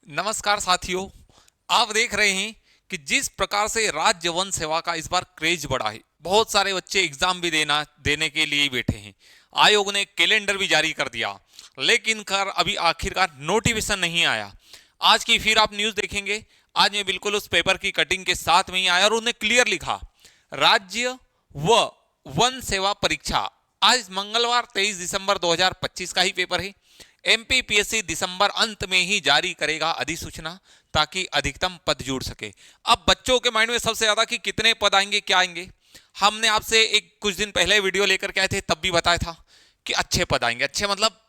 नमस्कार साथियों, आप देख रहे हैं कि जिस प्रकार से राज्य वन सेवा का इस बार क्रेज बढ़ा है, बहुत सारे बच्चे एग्जाम भी देने के लिए बैठे हैं। आयोग ने कैलेंडर भी जारी कर दिया, लेकिन खैर अभी आखिरकार नोटिफिकेशन नहीं आया। आज की फिर आप न्यूज देखेंगे। आज मैं बिल्कुल उस पेपर की कटिंग के साथ में ही आया और उन्हें क्लियर लिखा, राज्य व वन सेवा परीक्षा आज मंगलवार 23 दिसंबर 2025 का ही पेपर है। एमपीपीएससी दिसंबर अंत में ही जारी करेगा अधिसूचना, ताकि अधिकतम पद जुड़ सके। अब बच्चों के माइंड में सबसे ज्यादा कि कितने पद आएंगे, क्या आएंगे। हमने आपसे एक कुछ दिन पहले वीडियो लेकर के आए थे, तब भी बताया था कि अच्छे पद आएंगे। अच्छे मतलब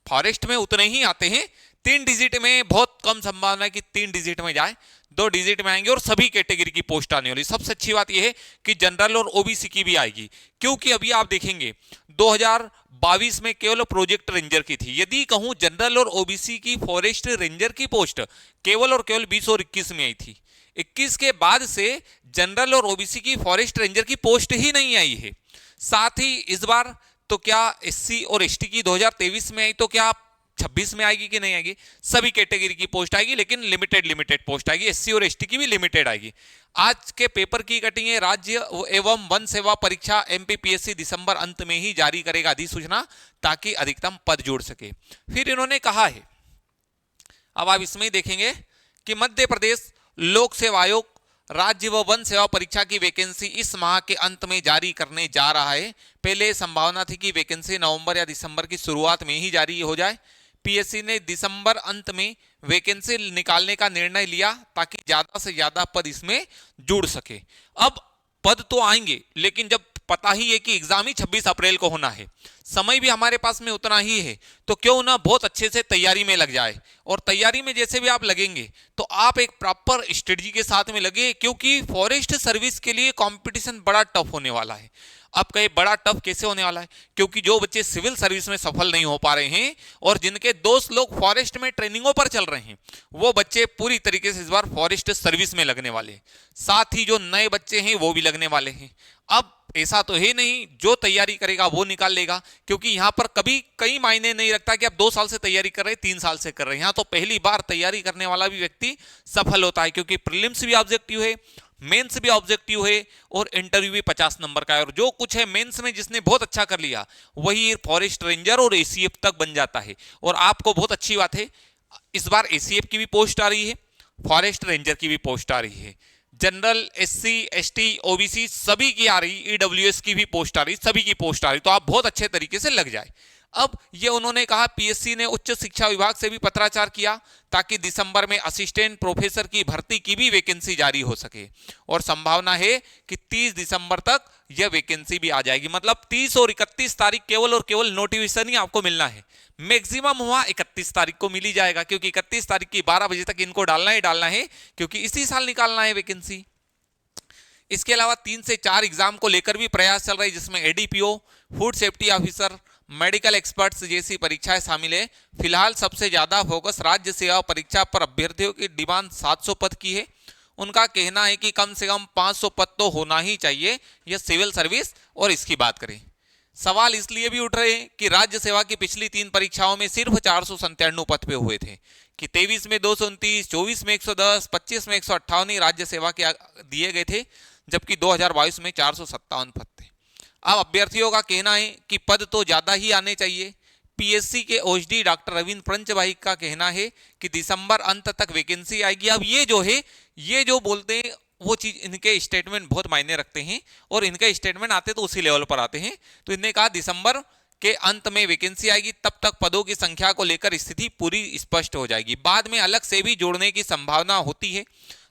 फॉरेस्ट में उतने ही आते हैं, 3 डिजिट में बहुत कम संभावना है कि 3 डिजिट में जाए, 2 डिजिट में आएंगे और सभी कैटेगरी की पोस्ट आने वाली। सबसे अच्छी बात यह है कि जनरल और ओबीसी की भी आएगी, क्योंकि अभी आप देखेंगे 2022 में केवल प्रोजेक्ट रेंजर की थी। यदि कहूं जनरल और ओबीसी की फॉरेस्ट रेंजर की पोस्ट केवल और केवल 20 और 21 में आई थी। 21 के बाद से जनरल और ओबीसी की फॉरेस्ट रेंजर की पोस्ट ही नहीं आई है। साथ ही इस बार तो क्या एससी और एसटी की 2023 में आई, तो क्या 26 में आएगी कि नहीं आएगी। सभी कैटेगरी की पोस्ट आएगी, लेकिन लिमिटेड पोस्ट आएगी। एससी और एसटी की भी लिमिटेड आएगी। आज के पेपर की कटिंग है, राज्य एवं वन सेवा परीक्षा एमपीपीएससी दिसंबर अंत में ही जारी करेगा अधिसूचना, ताकि अधिकतम पद जोड़ सके। फिर इन्होंने कहा है, अब आप इसमें ही देखेंगे कि मध्य प्रदेश लोक सेवा आयोग राज्य व वन सेवा परीक्षा की वैकेंसी इस माह के अंत में जारी करने जा रहा है। पहले संभावना थी कि वैकेंसी नवंबर या दिसंबर की शुरुआत में ही जारी हो जाए। पीएससी ने दिसंबर अंत में वैकेंसी निकालने का निर्णय लिया, ताकि ज्यादा से ज्यादा पद इसमें जुड़ सके। अब पद तो आएंगे, लेकिन जब पता ही है कि एग्जाम ही 26 अप्रैल को होना है, समय भी हमारे पास में उतना ही है, तो क्यों ना बहुत अच्छे से तैयारी में लग जाए। और तैयारी में जैसे भी आप लगेंगे तो आप एक प्रॉपर स्ट्रेटजी के साथ में लगे, क्योंकि फॉरेस्ट सर्विस के लिए कंपटीशन बड़ा टफ होने वाला है। अब कहे बड़ा टफ कैसे होने वाला है, क्योंकि जो बच्चे सिविल सर्विस में सफल नहीं हो पा रहे हैं और जिनके दोस्त लोग फॉरेस्ट में ट्रेनिंगों पर चल रहे हैं, वो बच्चे पूरी तरीके से इस बार फॉरेस्ट सर्विस में लगने वाले हैं। साथ ही जो नए बच्चे हैं वो भी लगने वाले हैं। अब ऐसा तो है नहीं जो तैयारी करेगा वो निकाल लेगा, क्योंकि यहां पर कभी कई मायने नहीं रखता कि आप 2 साल से तैयारी कर रहे हैं, 3 साल से कर रहे हैं। यहां तो पहली बार तैयारी करने वाला भी व्यक्ति सफल होता है, क्योंकि प्रीलिम्स भी ऑब्जेक्टिव है, मेंस भी ऑब्जेक्टिव है और इंटरव्यू भी 50 नंबर का है। और जो कुछ है मेंस में जिसने बहुत अच्छा कर लिया, वही फॉरेस्ट रेंजर और एसीएफ तक बन जाता है। और आपको बहुत अच्छी बात है, इस बार एसीएफ की भी पोस्ट आ रही है, फॉरेस्ट रेंजर की भी पोस्ट आ रही है, जनरल एससी एसटी ओबीसी सभी की आ रही, ईडब्ल्यूएस की भी पोस्ट आ रही, सभी की पोस्ट आ रही, तो आप बहुत अच्छे तरीके से लग जाए। अब ये उन्होंने कहा, पीएससी ने उच्च शिक्षा विभाग से भी पत्राचार किया, ताकि दिसंबर में असिस्टेंट प्रोफेसर की भर्ती की भी वैकेंसी जारी हो सके। और संभावना है कि 30 दिसंबर तक यह वैकेंसी भी आ जाएगी। मतलब 30 और 31 तारीख केवल और केवल नोटिफिकेशन ही आपको मिलना है। मैक्सिमम हुआ 31 तारीख को मिल ही जाएगा, क्योंकि 31 तारीख की 12 बजे तक इनको डालना ही डालना है, क्योंकि इसी साल निकालना है वैकेंसी। इसके अलावा 3 से 4 एग्जाम को लेकर भी प्रयास चल रहे हैं, जिसमें ADPO, food safety officer, medical experts जैसी परीक्षाएं शामिल है। फिलहाल सबसे ज्यादा फोकस राज्य सेवा परीक्षा पर अभ्यर्थियों की डिमांड 700 पद की है। उनका कहना है कि कम से कम 500 पद तो होना ही चाहिए, यह सिविल सर्विस। और इसकी बात करें, सवाल इसलिए भी उठ रहे हैं कि राज्य सेवा की पिछली 3 परीक्षाओं में सिर्फ 497 पद पे हुए थे, कि 23 में 229, 24 में 110, 25 में 158 ही राज्य सेवा के दिए गए थे, जबकि 2022 में 457 पद थे। अब अभ्यर्थियों का कहना है कि पद तो ज्यादा ही आने चाहिए। पीएससी के ओएसडी डॉक्टर रविंद्र पंचभाई का कहना है कि दिसंबर अंत तक वैकेंसी आएगी। अब ये जो है, ये जो बोलते हैं वो चीज, इनके स्टेटमेंट बहुत मायने रखते हैं, और इनके स्टेटमेंट आते तो उसी लेवल पर आते हैं। तो इन्होंने कहा दिसंबर के अंत में वैकेंसी आएगी, तब तक पदों की संख्या को लेकर स्थिति पूरी स्पष्ट हो जाएगी। बाद में अलग से भी जोड़ने की संभावना होती है,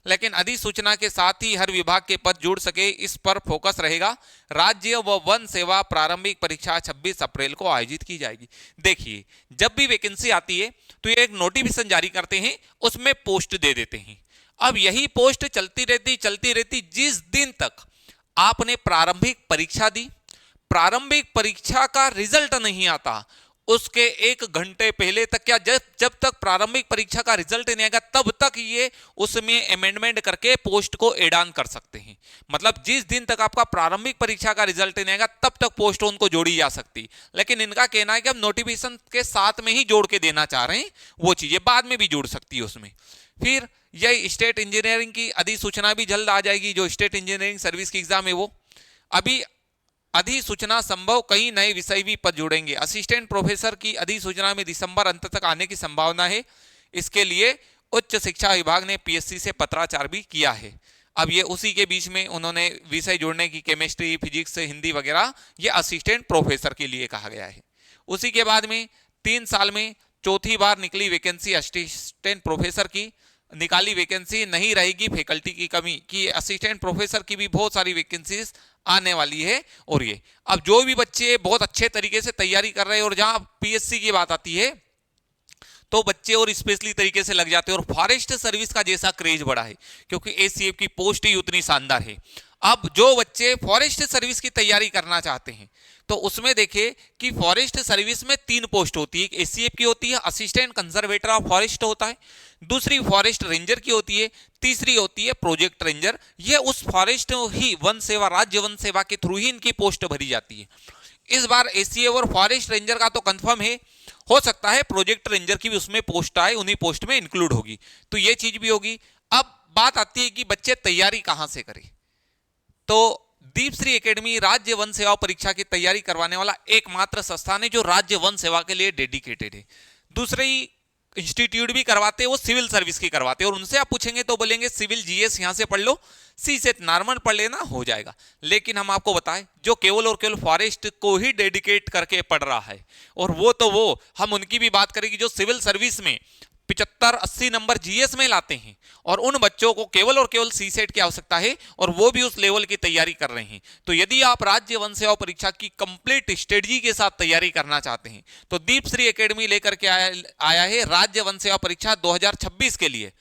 लेकिन अधिसूचना के साथ ही हर विभाग के पद जुड़ सके, इस पर फोकस रहेगा। राज्य व वन सेवा प्रारंभिक परीक्षा 26 अप्रैल को आयोजित की जाएगी। देखिए, जब भी वैकेंसी आती है तो ये एक नोटिफिकेशन जारी करते हैं, उसमें पोस्ट दे देते हैं। अब यही पोस्ट चलती रहती जिस दिन तक आपने प्रारंभिक परीक्षा दी, प्रारंभिक परीक्षा का रिजल्ट नहीं आता, उसके 1 घंटे पहले तक, क्या जब तक प्रारंभिक परीक्षा का रिजल्ट नहीं आएगा तब तक ये उसमें अमेंडमेंट करके पोस्ट को एड ऑन कर सकते हैं। मतलब जिस दिन तक आपका प्रारंभिक परीक्षा का रिजल्ट नहीं आएगा तब तक पोस्ट उनको जोड़ी जा सकती। लेकिन इनका कहना है कि हम नोटिफिकेशन के साथ में ही जोड़ के देना चाह रहे हैं, वो चीजें बाद में भी जुड़ सकती है उसमें। फिर यही स्टेट इंजीनियरिंग की अधिसूचना भी जल्द आ जाएगी। जो स्टेट इंजीनियरिंग सर्विस की एग्जाम है वो अभी अधिसूचना संभव, कई नए विषय भी पद जुड़ेंगे। असिस्टेंट प्रोफेसर की अधिसूचना में दिसंबर अंत तक आने की संभावना है। इसके लिए उच्च शिक्षा विभाग ने पीएससी से पत्राचार भी किया है। अब ये उसी के बीच में उन्होंने विषय जोड़ने की, केमिस्ट्री, फिजिक्स, हिंदी वगैरह, ये असिस्टेंट प्रोफेसर के लिए कहा गया है। उसी के बाद में 3 साल में चौथी बार निकली वैकेंसी असिस्टेंट प्रोफेसर की। निकाली वैकेंसी, नहीं रहेगी फैकल्टी की कमी, कि असिस्टेंट प्रोफेसर की भी बहुत सारी वैकेंसीज आने वाली है। और ये अब जो भी बच्चे बहुत अच्छे तरीके से तैयारी कर रहे हैं, और जहां पीएससी की बात आती है तो बच्चे और स्पेशली तरीके से लग जाते हैं। और फॉरेस्ट सर्विस का जैसा क्रेज बढ़ा है क्योंकि एसीएफ की पोस्ट ही उतनी शानदार है। अब जो बच्चे फॉरेस्ट सर्विस की तैयारी करना चाहते हैं तो उसमें देखिए कि फॉरेस्ट सर्विस में 3 पोस्ट होती है। एसीएफ की होती है, असिस्टेंट कंजर्वेटर ऑफ फॉरेस्ट होता है, दूसरी फॉरेस्ट रेंजर की होती है, तीसरी होती है प्रोजेक्ट रेंजर। ये उस फॉरेस्ट ही वन सेवा, राज्य वन सेवा के थ्रू ही इनकी पोस्ट भरी जाती है। इस बार एसीएफ और फॉरेस्ट रेंजर का तो कंफर्म है, हो सकता है प्रोजेक्ट रेंजर की भी उसमें पोस्ट आए, उन्हीं पोस्ट में इंक्लूड होगी, तो ये चीज भी होगी। अब बात आती है कि बच्चे तैयारी कहां से करें। तो दीपश्री एकेडमी राज्य वन सेवा परीक्षा की तैयारी करवाने वाला एकमात्र संस्थान है जो राज्य वन सेवा के लिए डेडिकेटेड है। दूसरे इंस्टीट्यूट भी करवाते हैं, वो सिविल सर्विस की करवाते हैं, और उनसे आप पूछेंगे तो बोलेंगे सिविल जीएस यहां से पढ़ लो, सी सेट नॉर्मल पढ़ लेना, हो जाएगा। लेकिन हम आपको बताएं जो केवल और केवल फॉरेस्ट को ही डेडिकेट करके पढ़ रहा है, और वो तो वो हम उनकी भी बात करेंगे जो सिविल सर्विस में 75-80 नंबर जीएस में लाते हैं, और उन बच्चों को केवल और केवल सी सेट की आवश्यकता है, और वो भी उस लेवल की तैयारी कर रहे हैं। तो यदि आप राज्य वन सेवा परीक्षा की कंप्लीट स्ट्रेटजी के साथ तैयारी करना चाहते हैं तो दीपश्री एकेडमी लेकर के आया है राज्य वन सेवा परीक्षा 2026 के लिए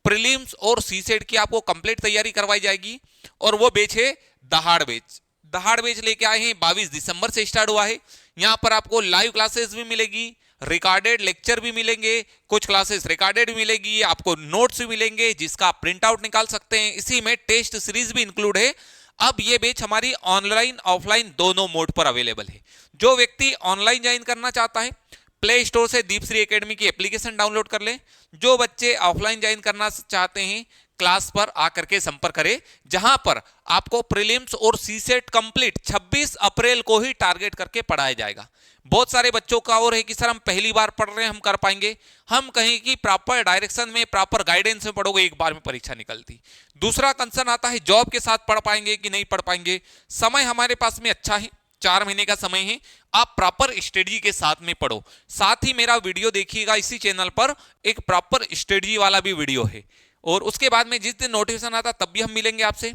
प्रीलिम्स और सी सेट की आपको कंप्लीट तैयारी करवाई जाएगी। और वो बैच है दहाड़ बैच। दहाड़ बैच लेके आए हैं, 22 दिसंबर से स्टार्ट हुआ है। यहां पर आपको लाइव क्लासेस भी मिलेगी, रिकॉर्डेड लेक्चर भी मिलेंगे, कुछ क्लासेस रिकॉर्डेड भी मिलेगी, आपको नोट्स भी मिलेंगे जिसका आप प्रिंट आउट निकाल सकते हैं। इसी में टेस्ट सीरीज भी इंक्लूड है। अब ये बैच हमारी ऑनलाइन ऑफलाइन दोनों मोड पर अवेलेबल है। जो व्यक्ति ऑनलाइन ज्वाइन करना चाहता है प्ले स्टोर से दीपश्री एकेडमी की एप्लीकेशन डाउनलोड कर ले। जो बच्चे ऑफलाइन ज्वाइन करना चाहते हैं क्लास पर आकर के संपर्क करें, जहां पर आपको प्रीलिम्स और सी सेट कंप्लीट 26 अप्रैल को ही टारगेट करके पढ़ाया जाएगा। बहुत सारे बच्चों का और है कि सर हम पहली बार पढ़ रहे हैं, हम कर पाएंगे। हम कहें कि प्रॉपर डायरेक्शन में, प्रॉपर गाइडेंस में पढ़ोगे, एक बार में परीक्षा निकलती। दूसरा कंसर्न आता है जॉब के साथ पढ़ पाएंगे कि नहीं पढ़ पाएंगे। समय हमारे पास में अच्छा है, 4 महीने का समय है, आप प्रॉपर स्ट्रेटजी के साथ में पढ़ो। साथ ही मेरा वीडियो देखिएगा, इसी चैनल पर एक प्रॉपर स्ट्रेटजी वाला भी वीडियो है। और उसके बाद में जिस दिन नोटिफिकेशन आता तब भी हम मिलेंगे आपसे।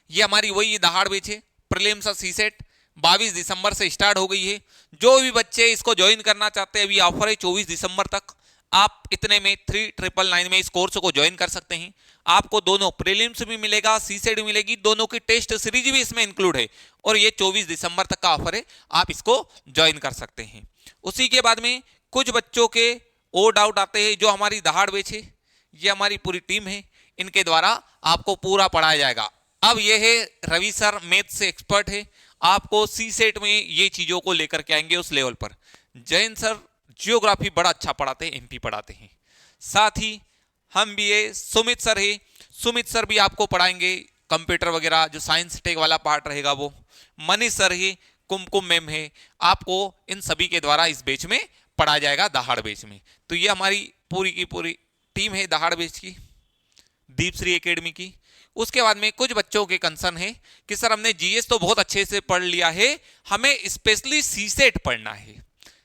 ये हमारी वही दहाड़ बैच है, प्रीलिम्स और सी सेट 22 दिसंबर से स्टार्ट हो गई है। जो भी बच्चे इसको ज्वाइन करना चाहते हैं, अभी ऑफर है 24 दिसंबर तक। आप इतने में 3999 में इस कोर्स को ज्वाइन कर सकते हैं। आपको दोनों प्रीलिम्स भी मिलेगा, सी सेट भी मिलेगी, दोनों की टेस्ट सीरीज भी इसमें इंक्लूड है, और ये 24 दिसंबर तक का ऑफर है, आप इसको ज्वाइन कर सकते हैं। उसी के बाद में कुछ बच्चों के और डाउट आते हैं। जो हमारी दहाड़ बैच है, ये हमारी पूरी टीम है, इनके द्वारा आपको पूरा पढ़ाया जाएगा। अब ये है रवि सर, मैथ से एक्सपर्ट है, आपको सी सेट में ये चीजों को लेकर के आएंगे उस लेवल पर। जैन सर जियोग्राफी बड़ा अच्छा पढ़ाते हैं, एमपी पढ़ाते हैं। साथ ही हम भी है, सुमित सर है, सुमित सर भी आपको पढ़ाएंगे कंप्यूटर वगैरह, जो साइंस टेक वाला पार्ट रहेगा वो। मनीष सर है, कुमकुम मैम है, आपको इन सभी के द्वारा इस बैच में पढ़ाया जाएगा, दहाड़ बैच में। तो ये हमारी पूरी की पूरी टीम है दहाड़ बैच की, दीपश्री एकेडमी की। उसके बाद में कुछ बच्चों के कंसर्न है कि सर हमने जीएस तो बहुत अच्छे से पढ़ लिया है, हमें स्पेशली सी सेट पढ़ना है।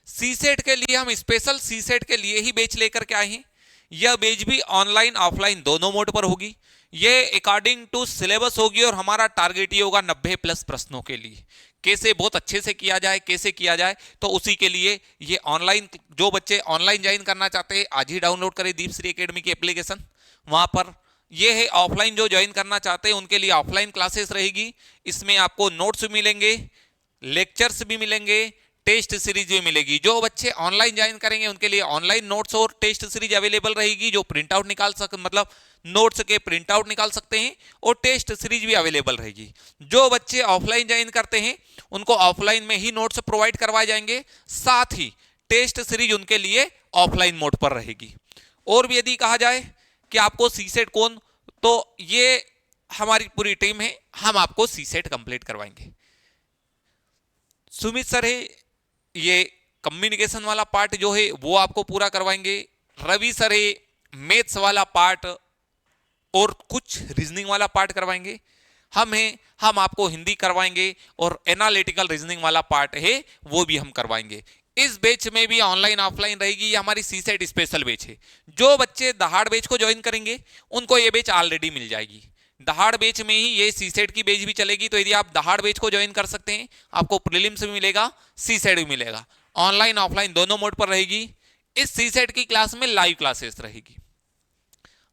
सी सेट के लिए हम स्पेशल सी सेट के लिए ही बैच लेकर के आए हैं। यह बैच भी ऑनलाइन ऑफलाइन दोनों मोड पर होगी। यह अकॉर्डिंग टू सिलेबस होगी, और हमारा टारगेट ये होगा 90+ प्रश्नों के लिए। कैसे बहुत अच्छे से किया जाए, कैसे किया जाए, तो उसी के लिए ये ऑनलाइन, जो बच्चे ऑनलाइन ज्वाइन करना चाहते हैं आज ही डाउनलोड करें दीपश्री एकेडमी की एप्लीकेशन। वहां पर ये है ऑफलाइन, जो ज्वाइन करना चाहते हैं उनके लिए ऑफलाइन क्लासेस रहेगी। इसमें आपको नोट्स भी मिलेंगे, लेक्चर्स भी मिलेंगे, टेस्ट सीरीज भी मिलेगी। जो बच्चे ऑनलाइन ज्वाइन करेंगे उनके लिए ऑनलाइन नोट्स और टेस्ट सीरीज अवेलेबल रहेगी, जो प्रिंट आउट निकाल सक मतलब नोट्स के प्रिंट आउट निकाल सकते हैं, और टेस्ट सीरीज भी अवेलेबल रहेगी। जो बच्चे ऑफलाइन ज्वाइन करते हैं उनको ऑफलाइन में ही नोट्स प्रोवाइड करवाए जाएंगे, साथ ही टेस्ट सीरीज उनके लिए ऑफलाइन मोड पर रहेगी। और भी यदि कहा जाए कि आपको सीसेट कौन, तो ये हमारी पूरी टीम है, हम आपको सीसेट कंप्लीट करवाएंगे। सुमित सर है, ये कम्युनिकेशन वाला पार्ट जो है वो आपको पूरा करवाएंगे। रवि सर है, मैथ्स वाला पार्ट और कुछ रीजनिंग वाला पार्ट करवाएंगे। हम आपको हिंदी करवाएंगे और एनालिटिकल रीजनिंग वाला पार्ट है वो भी हम करवाएंगे। इस बैच में भी ऑनलाइन ऑफलाइन रहेगी, ये हमारी सीसेट स्पेशल बैच है। जो बच्चे दहाड़ बैच को ज्वाइन करेंगे उनको ये बैच ऑलरेडी मिल जाएगी। दहाड़ बैच में ही ये सीसेट की बैच भी चलेगी, तो यदि आप दहाड़ बैच को ज्वाइन कर सकते हैं आपको प्रीलिम्स भी मिलेगा, सीसेट भी मिलेगा। ऑनलाइन ऑफलाइन दोनों मोड पर रहेगी। इस सीसेट की क्लास में लाइव क्लासेस रहेगी,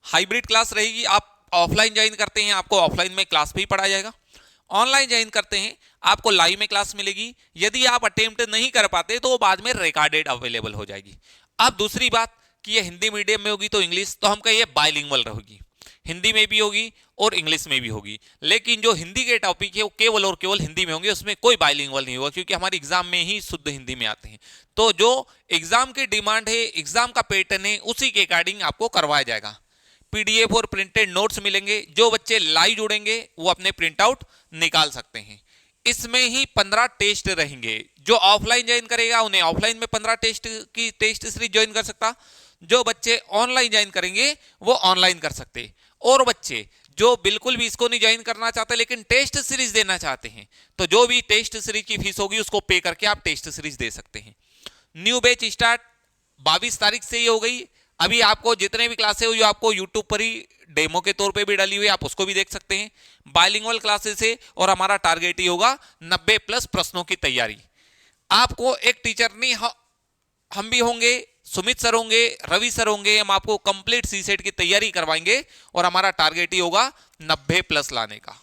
हाइब्रिड क्लास रहेगी। आप ऑफलाइन ज्वाइन करते हैं आपको ऑफलाइन में क्लास भी पढ़ाया जाएगा, ऑनलाइन ज्वाइन करते हैं आपको लाइव में क्लास मिलेगी। यदि आप अटेम्प्ट नहीं कर पाते तो बाद में रिकॉर्डेड अवेलेबल हो जाएगी। अब दूसरी बात कि ये हिंदी मीडियम में होगी तो इंग्लिश, तो हम कहिए बाइलिंगुअल रहेगी, हिंदी में भी होगी और इंग्लिश में भी होगी। लेकिन जो हिंदी के टॉपिक है वो केवल और केवल हिंदी में होंगे, उसमें कोई बाइलिंगुअल नहीं होगा, क्योंकि हमारे एग्जाम में ही शुद्ध हिंदी में आते हैं। तो जो एग्जाम की डिमांड है, एग्जाम का पैटर्न है, उसी के अकॉर्डिंग आपको करवाया जाएगा। पीडीएफ और प्रिंटेड नोट्स मिलेंगे। जो बच्चे लाइव जुड़ेंगे वो अपने प्रिंट आउट निकाल सकते हैं। इसमें ही 15 टेस्ट रहेंगे। जो ऑफलाइन ज्वाइन करेगा उन्हें ऑफलाइन में 15 टेस्ट की टेस्ट सीरीज ज्वाइन कर सकता। जो बच्चे ऑनलाइन ज्वाइन करेंगे वो ऑनलाइन कर सकते। और बच्चे जो बिल्कुल भी इसको नहीं ज्वाइन करना चाहते लेकिन टेस्ट सीरीज देना चाहते हैं, तो जो भी टेस्ट सीरीज की फीस होगी उसको पे करके आप टेस्ट सीरीज दे सकते हैं। न्यू बैच स्टार्ट 22 तारीख से ही हो गई। अभी आपको जितने भी क्लासेस हुई आपको यूट्यूब पर ही डेमो के तौर पे भी डाली हुई है, आप उसको भी देख सकते हैं। बाइलिंगुअल क्लासेस है और हमारा टारगेट ही होगा 90+ प्रश्नों की तैयारी। आपको एक टीचर नहीं, हम भी होंगे, सुमित सर होंगे, रवि सर होंगे, हम आपको कंप्लीट सीसेट की तैयारी करवाएंगे और हमारा टारगेट ही होगा 90+ लाने का।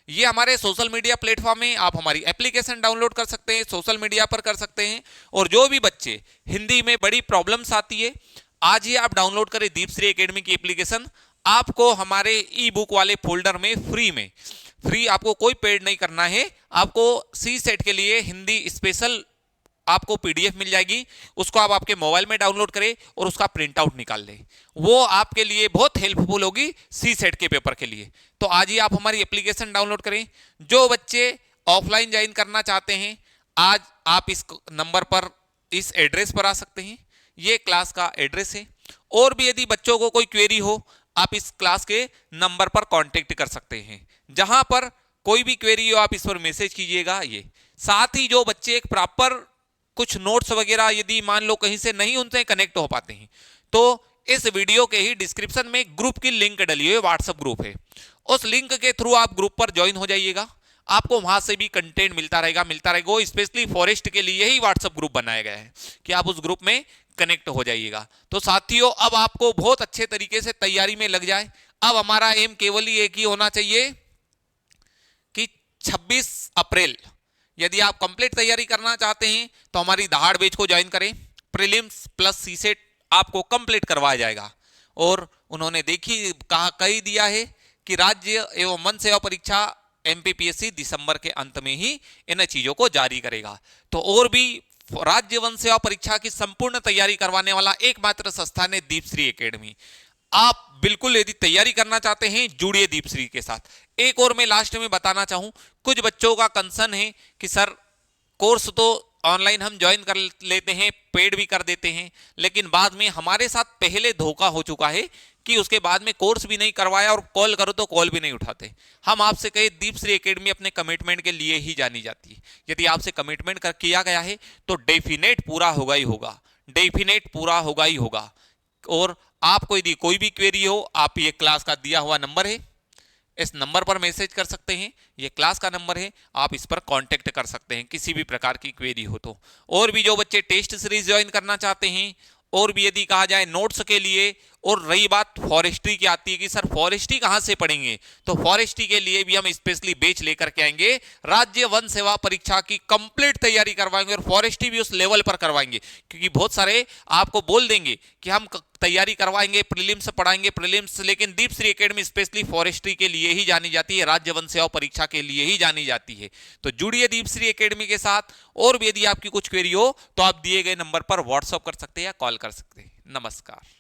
ये हमारे सोशल मीडिया प्लेटफॉर्म में आप हमारी एप्लीकेशन डाउनलोड कर सकते हैं, सोशल मीडिया पर कर सकते हैं। और जो भी बच्चे हिंदी में बड़ी प्रॉब्लम्स आती है, आज ही आप डाउनलोड करें दीपश्री एकेडमी की एप्लीकेशन। आपको हमारे ई बुक वाले फोल्डर में फ्री आपको कोई पेड नहीं करना है। आपको सी सेट के लिए हिंदी स्पेशल आपको पीडीएफ मिल जाएगी, उसको आप आपके मोबाइल में डाउनलोड करें और उसका प्रिंट आउट निकाल लें। वो आपके लिए बहुत हेल्पफुल होगी सी सेट के पेपर के लिए। तो आज ही आप हमारी एप्लीकेशन डाउनलोड करें। जो बच्चे ऑफलाइन ज्वाइन करना चाहते हैं आज आप इस नंबर पर, इस एड्रेस पर आ सकते हैं। ये क्लास का एड्रेस है। और भी यदि बच्चों को कोई क्वेरी हो आप इस क्लास के नंबर पर कांटेक्ट कर सकते हैं। जहां पर कोई भी क्वेरी हो आप इस पर मैसेज कीजिएगा। ये साथ ही जो बच्चे एक प्रॉपर कुछ नोट्स वगैरह यदि मान लो कहीं से नहीं उनसे कनेक्ट हो पाते हैं, तो इस वीडियो के ही डिस्क्रिप्शन में ग्रुप की लिंक डली हुई है, व्हाट्सएप ग्रुप है। उस लिंक के थ्रू आप ग्रुप पर ज्वाइन हो जाइएगा। आपको वहां से भी कंटेंट मिलता रहेगा। वो स्पेशली फॉरेस्ट के लिए ही व्हाट्सएप ग्रुप बनाया गया है कि आप उस ग्रुप में कनेक्ट हो जाइएगा। तो साथियों अब आपको बहुत अच्छे तरीके से तैयारी में लग जाए। अब हमारा एम केवल ही एक ही होना चाहिए कि 26 अप्रैल यदि आप कंप्लीट तैयारी करना चाहते हैं तो हमारी दहाड़ बैच को ज्वाइन करें। प्रीलिम्स प्लस सीसेट आपको कंप्लीट करवाया जाएगा। और उन्होंने कही दिया है कि राज्य एवं वन सेवा परीक्षा एमपीपीएससी दिसंबर के अंत में ही इन चीजों को जारी करेगा। तो और भी राज्य वन सेवा परीक्षा की संपूर्ण तैयारी करवाने वाला एकमात्र संस्थान है दीपश्री एकेडमी। आप बिल्कुल यदि तैयारी करना चाहते हैं जुड़िए दीपश्री के साथ। एक और मैं लास्ट में बताना चाहूं, कुछ बच्चों का कंसर्न है कि सर कोर्स तो ऑनलाइन हम ज्वाइन कर लेते हैं, पेड भी कर देते हैं, लेकिन बाद में हमारे साथ पहले धोखा हो चुका है कि उसके बाद में कोर्स भी नहीं करवाया और कॉल करो तो कॉल भी नहीं उठाते। हम आपसे कहे दीपश्री एकेडमी अपने कमिटमेंट के लिए ही जानी जाती है। यदि आपसे कमिटमेंट किया गया है तो डेफिनेट पूरा होगा ही होगा, डेफिनेट पूरा होगा ही होगा। और आपको यदि कोई भी क्वेरी हो आप ये क्लास का दिया हुआ नंबर है, इस नंबर पर मैसेज कर सकते हैं। ये क्लास का नंबर है, आप इस पर कांटेक्ट कर सकते हैं किसी भी प्रकार की क्वेरी हो तो। और भी जो बच्चे टेस्ट सीरीज ज्वाइन करना चाहते हैं और भी यदि कहा जाए नोट्स के लिए और रही बात फॉरेस्ट्री की आती है कि सर फॉरेस्ट्री कहां से पढ़ेंगे, तो फॉरेस्ट्री के लिए भी हम स्पेशली बैच लेकर के आएंगे, राज्य वन सेवा परीक्षा की कंप्लीट तैयारी करवाएंगे और फॉरेस्ट्री भी उस लेवल पर करवाएंगे। क्योंकि बहुत सारे आपको बोल देंगे कि हम तैयारी करवाएंगे, प्रीलिम्स पढ़ाएंगे, प्रीलिम्स, लेकिन दीपश्री एकेडमी स्पेशली फॉरेस्ट्री के लिए ही जानी जाती है, राज्य वन सेवा परीक्षा के लिए ही जानी जाती है। तो जुड़िए दीपश्री एकेडमी के साथ, और भी यदि आपकी कुछ क्वेरी हो तो आप दिए गए नंबर पर व्हाट्सएप कर सकते हैं या कॉल कर सकते हैं। नमस्कार।